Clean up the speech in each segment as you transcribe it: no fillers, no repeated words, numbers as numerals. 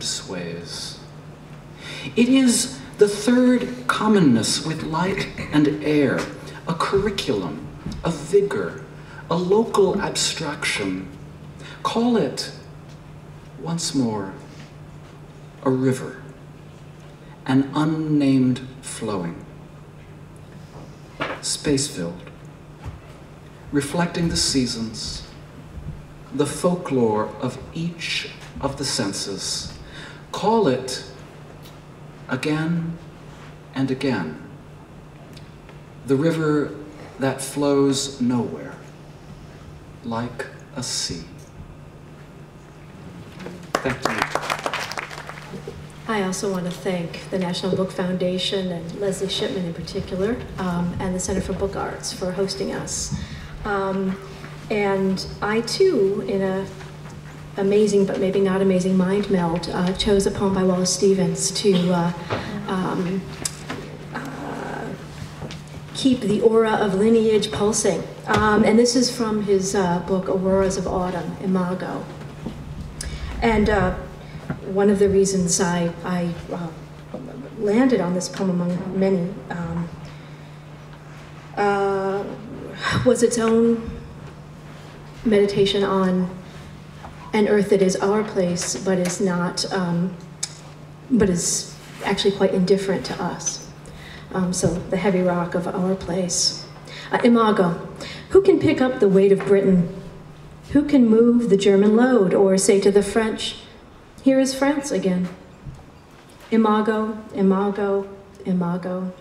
and sways. It is the third commonness with light and air, a curriculum, a vigor, a local abstraction. Call it, once more, a river, an unnamed flowing, space-filled, reflecting the seasons, the folklore of each of the senses. Call it, again and again, the river that flows nowhere, like a sea. Thank you. I also want to thank the National Book Foundation and Leslie Shipman in particular, and the Center for Book Arts for hosting us. And I too, in a amazing but maybe not amazing mind meld, chose a poem by Wallace Stevens to keep the aura of Lineage pulsing. And this is from his book, Auroras of Autumn, Imago. And one of the reasons I landed on this poem among many was its own meditation on an earth that is our place, but is not, but is actually quite indifferent to us. So the heavy rock of our place. Imago, who can pick up the weight of Britain? Who can move the German load or say to the French, here is France again? Imago, imago, imago.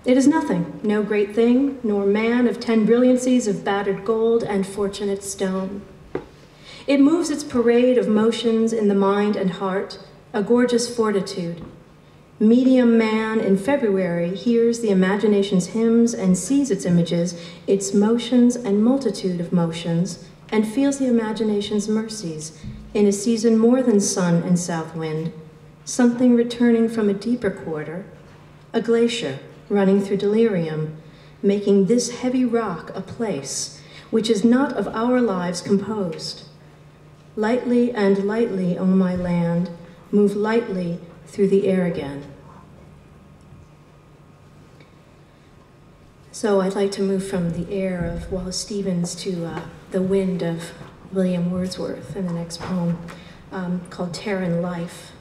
It is nothing, no great thing, nor man of 10 brilliancies of battered gold and fortunate stone. It moves its parade of motions in the mind and heart, a gorgeous fortitude. Medium man in February hears the imagination's hymns and sees its images, its motions and multitude of motions, and feels the imagination's mercies in a season more than sun and south wind, something returning from a deeper quarter, a glacier running through delirium, making this heavy rock a place which is not of our lives composed. Lightly and lightly, O my land, move lightly through the air again. So I'd like to move from the air of Wallace Stevens to the wind of William Wordsworth in the next poem, called Terran Life.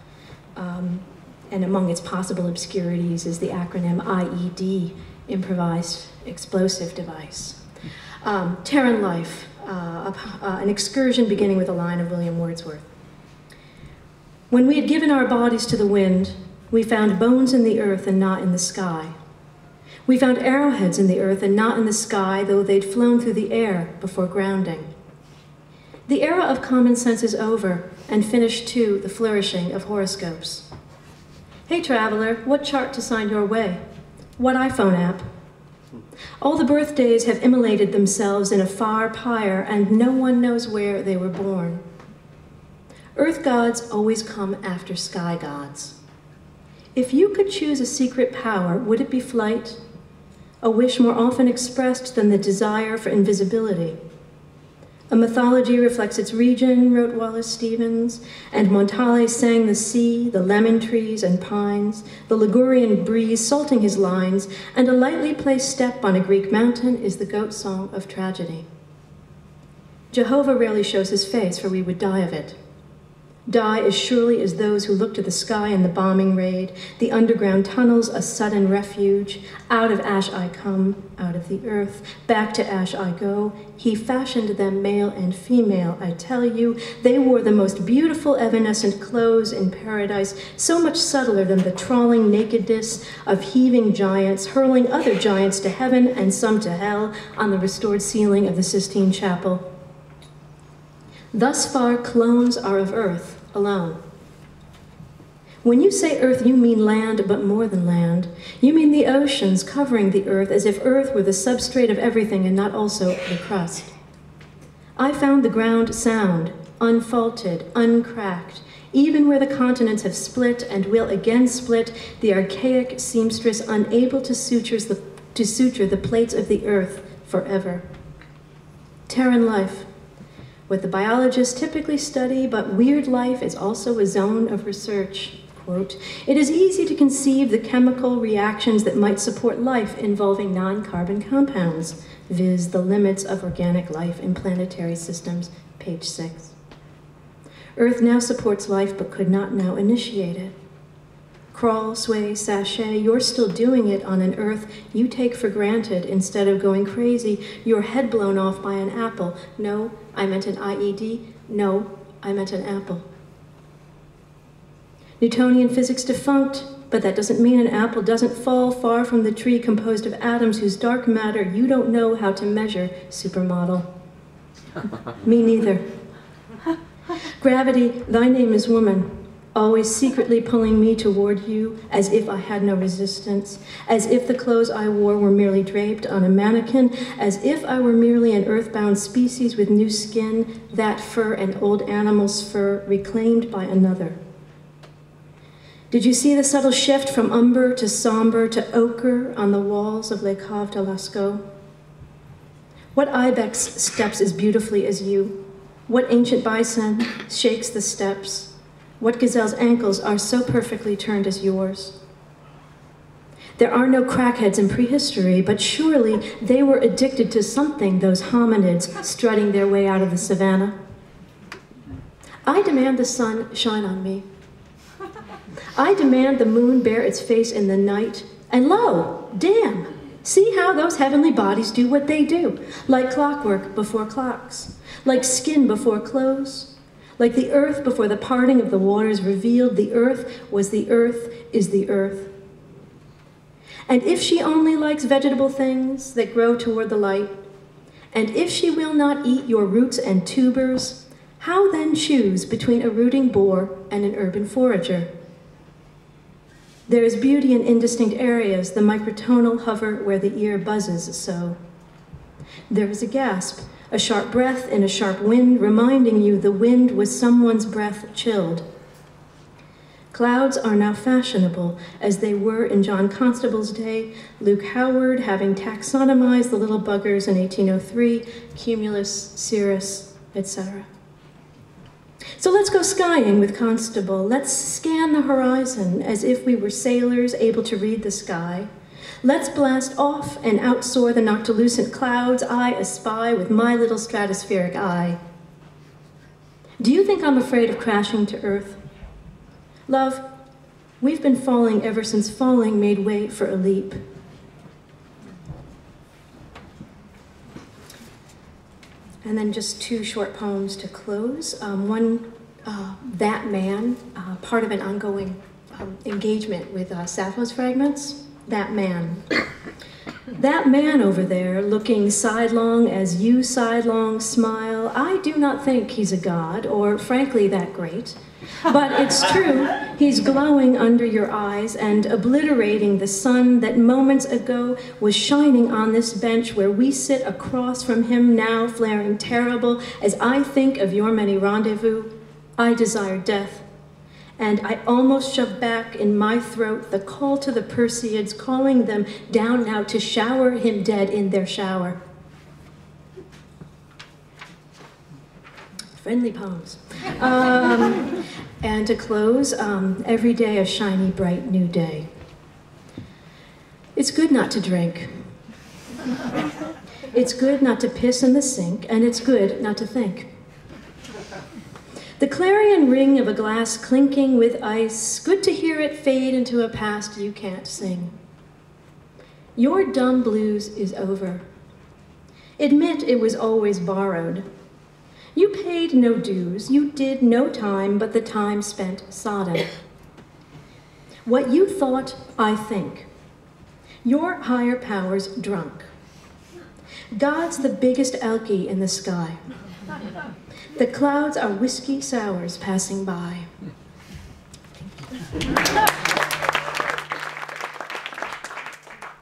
And among its possible obscurities is the acronym IED, Improvised Explosive Device. Terran Life, an excursion beginning with a line of William Wordsworth. When we had given our bodies to the wind, we found bones in the earth and not in the sky. We found arrowheads in the earth and not in the sky, though they'd flown through the air before grounding. The era of common sense is over, and finished too the flourishing of horoscopes. Hey traveler, what chart to sign your way? What iPhone app? All the birthdays have immolated themselves in a far pyre, and no one knows where they were born. Earth gods always come after sky gods. If you could choose a secret power, would it be flight? A wish more often expressed than the desire for invisibility. A mythology reflects its region, wrote Wallace Stevens, and Montale sang the sea, the lemon trees and pines, the Ligurian breeze salting his lines, and a lightly placed step on a Greek mountain is the goat song of tragedy. Jehovah rarely shows his face, for we would die of it. Die as surely as those who look to the sky in the bombing raid, the underground tunnels a sudden refuge. Out of ash I come, out of the earth, back to ash I go. He fashioned them male and female, I tell you. They wore the most beautiful evanescent clothes in paradise, so much subtler than the trawling nakedness of heaving giants, hurling other giants to heaven and some to hell on the restored ceiling of the Sistine Chapel. Thus far, clones are of earth alone. When you say earth, you mean land, but more than land. You mean the oceans covering the earth as if earth were the substrate of everything and not also the crust. I found the ground sound, unfaulted, uncracked, even where the continents have split and will again split, the archaic seamstress unable to suture the plates of the earth forever. Terran life. what the biologists typically study, but weird life is also a zone of research. Quote, it is easy to conceive the chemical reactions that might support life involving non-carbon compounds, viz. The limits of organic life in planetary systems, page 6. Earth now supports life but could not now initiate it. Crawl, sway, sashay, you're still doing it on an Earth you take for granted instead of going crazy, your head blown off by an apple. No, I meant an IED. No, I meant an apple. Newtonian physics defunct, but that doesn't mean an apple doesn't fall far from the tree composed of atoms whose dark matter you don't know how to measure, supermodel. Me neither. Gravity, thy name is woman, always secretly pulling me toward you as if I had no resistance, as if the clothes I wore were merely draped on a mannequin, as if I were merely an earthbound species with new skin, that fur an old animal's fur reclaimed by another. Did you see the subtle shift from umber to somber to ochre on the walls of Les Caves de Lascaux? What ibex steps as beautifully as you? What ancient bison shakes the steps? What gazelle's ankles are so perfectly turned as yours? There are no crackheads in prehistory, but surely they were addicted to something, those hominids strutting their way out of the savannah. I demand the sun shine on me. I demand the moon bear its face in the night, and lo, damn, see how those heavenly bodies do what they do, like clockwork before clocks, like skin before clothes, like the earth before the parting of the waters revealed the earth was the earth is the earth. And if she only likes vegetable things that grow toward the light, and if she will not eat your roots and tubers, how then choose between a rooting boar and an urban forager? There is beauty in indistinct areas, the microtonal hover where the ear buzzes so. There is a gasp, a sharp breath in a sharp wind, reminding you the wind was someone's breath chilled. Clouds are now fashionable, as they were in John Constable's day, Luke Howard having taxonomized the little buggers in 1803, cumulus, cirrus, etc. So let's go skying with Constable. Let's scan the horizon as if we were sailors able to read the sky. Let's blast off and outsoar the noctilucent clouds I espy with my little stratospheric eye. Do you think I'm afraid of crashing to Earth? Love, we've been falling ever since falling made way for a leap. And then just two short poems to close. One, That Man, part of an ongoing engagement with Sappho's fragments. That man. That man over there, looking sidelong as you sidelong smile, I do not think he's a god, or frankly that great. But it's true, he's glowing under your eyes and obliterating the sun that moments ago was shining on this bench where we sit across from him now, flaring terrible. As I think of your many rendezvous, I desire death. And I almost shove back in my throat the call to the Perseids, calling them down now to shower him dead in their shower. Friendly poems. And to close, every day a shiny, bright, new day. It's good not to drink. It's good not to piss in the sink, and it's good not to think. The clarion ring of a glass clinking with ice, good to hear it fade into a past you can't sing. Your dumb blues is over. Admit it was always borrowed. You paid no dues, you did no time but the time spent sodden. What you thought, I think. Your higher power's drunk. God's the biggest alky in the sky. The clouds are whiskey sours passing by.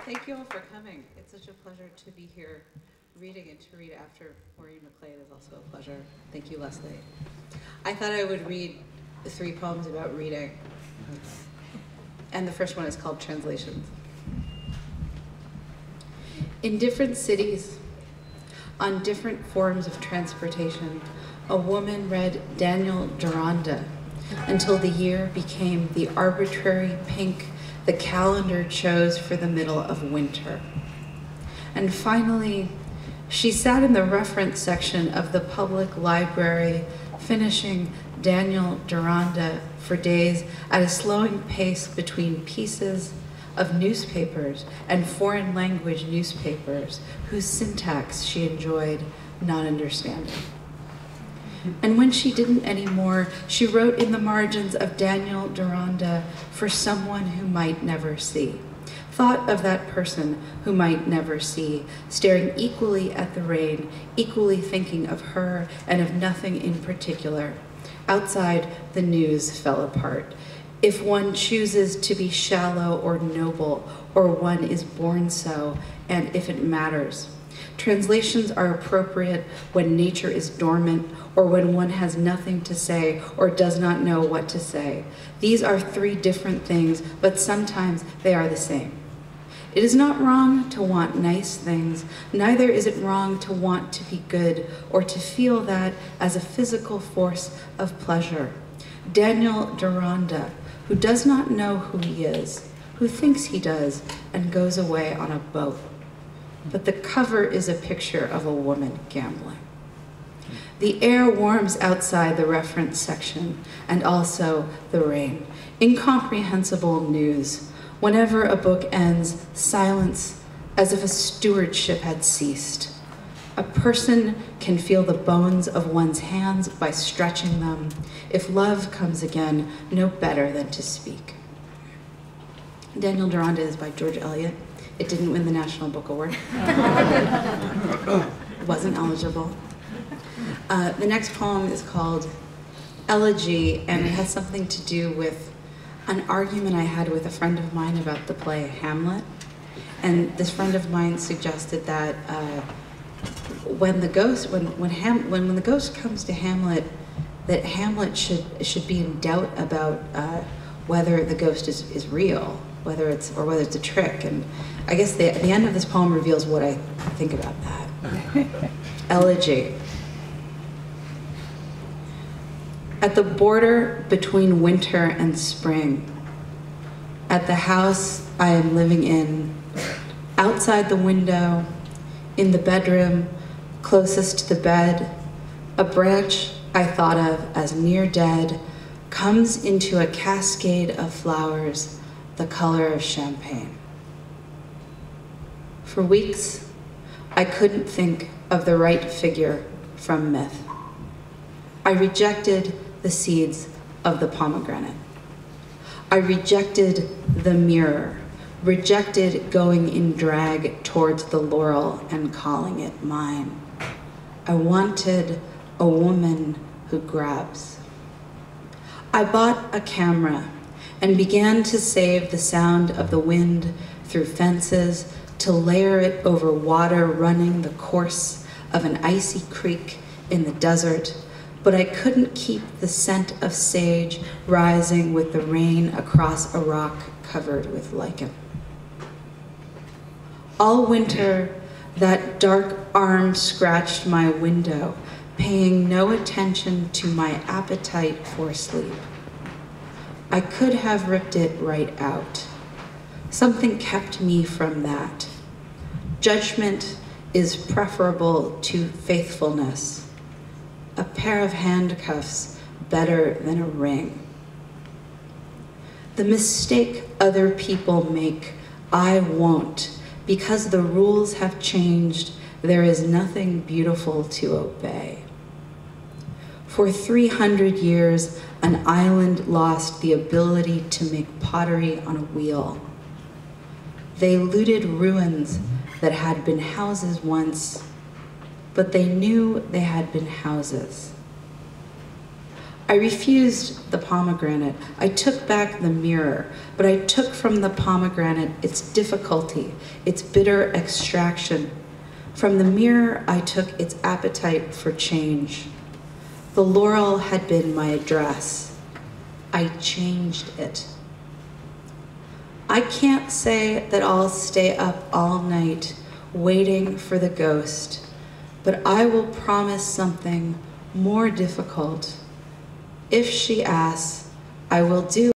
Thank you all for coming. It's such a pleasure to be here reading, and to read after Maureen McLane is also a pleasure. Thank you, Leslie. I thought I would read 3 poems about reading. And the first one is called Translations. In different cities, on different forms of transportation, a woman read Daniel Deronda until the year became the arbitrary pink the calendar chose for the middle of winter. And finally, she sat in the reference section of the public library, finishing Daniel Deronda for days at a slowing pace between pieces of newspapers and foreign language newspapers whose syntax she enjoyed not understanding. And when she didn't anymore, she wrote in the margins of Daniel Deronda for someone who might never see. Thought of that person who might never see, staring equally at the rain, equally thinking of her and of nothing in particular. Outside, the news fell apart. If one chooses to be shallow or noble, or one is born so, and if it matters. Translations are appropriate when nature is dormant, or when one has nothing to say or does not know what to say. These are three different things, but sometimes they are the same. It is not wrong to want nice things, neither is it wrong to want to be good or to feel that as a physical force of pleasure. Daniel Deronda, who does not know who he is, who thinks he does, and goes away on a boat. But the cover is a picture of a woman gambling. The air warms outside the reference section, and also the rain. Incomprehensible news. Whenever a book ends, silence, as if a stewardship had ceased. A person can feel the bones of one's hands by stretching them. If love comes again, no better than to speak. Daniel Deronda is by George Eliot. It didn't win the National Book Award. Wasn't eligible. The next poem is called Elegy, and it has something to do with an argument I had with a friend of mine about the play Hamlet. And this friend of mine suggested that when the ghost comes to Hamlet, that Hamlet should be in doubt about whether the ghost is real, whether it's a trick. And I guess the end of this poem reveals what I think about that. Elegy. At the border between winter and spring, at the house I am living in, outside the window, in the bedroom, closest to the bed, a branch I thought of as near dead comes into a cascade of flowers the color of champagne. For weeks, I couldn't think of the right figure from myth. I rejected the seeds of the pomegranate. I rejected the mirror, rejected going in drag towards the laurel and calling it mine. I wanted a woman who grabs. I bought a camera and began to save the sound of the wind through fences, to layer it over water running the course of an icy creek in the desert, but I couldn't keep the scent of sage rising with the rain across a rock covered with lichen. All winter, that dark arm scratched my window, paying no attention to my appetite for sleep. I could have ripped it right out. Something kept me from that. Judgment is preferable to faithfulness. A pair of handcuffs better than a ring. The mistake other people make, I won't. Because the rules have changed, there is nothing beautiful to obey. For 300 years, an island lost the ability to make pottery on a wheel. They looted ruins that had been houses once, but they knew they had been houses. I refused the pomegranate. I took back the mirror, but I took from the pomegranate its difficulty, its bitter extraction. From the mirror, I took its appetite for change. The laurel had been my address. I changed it. I can't say that I'll stay up all night waiting for the ghost, but I will promise something more difficult. If she asks, I will do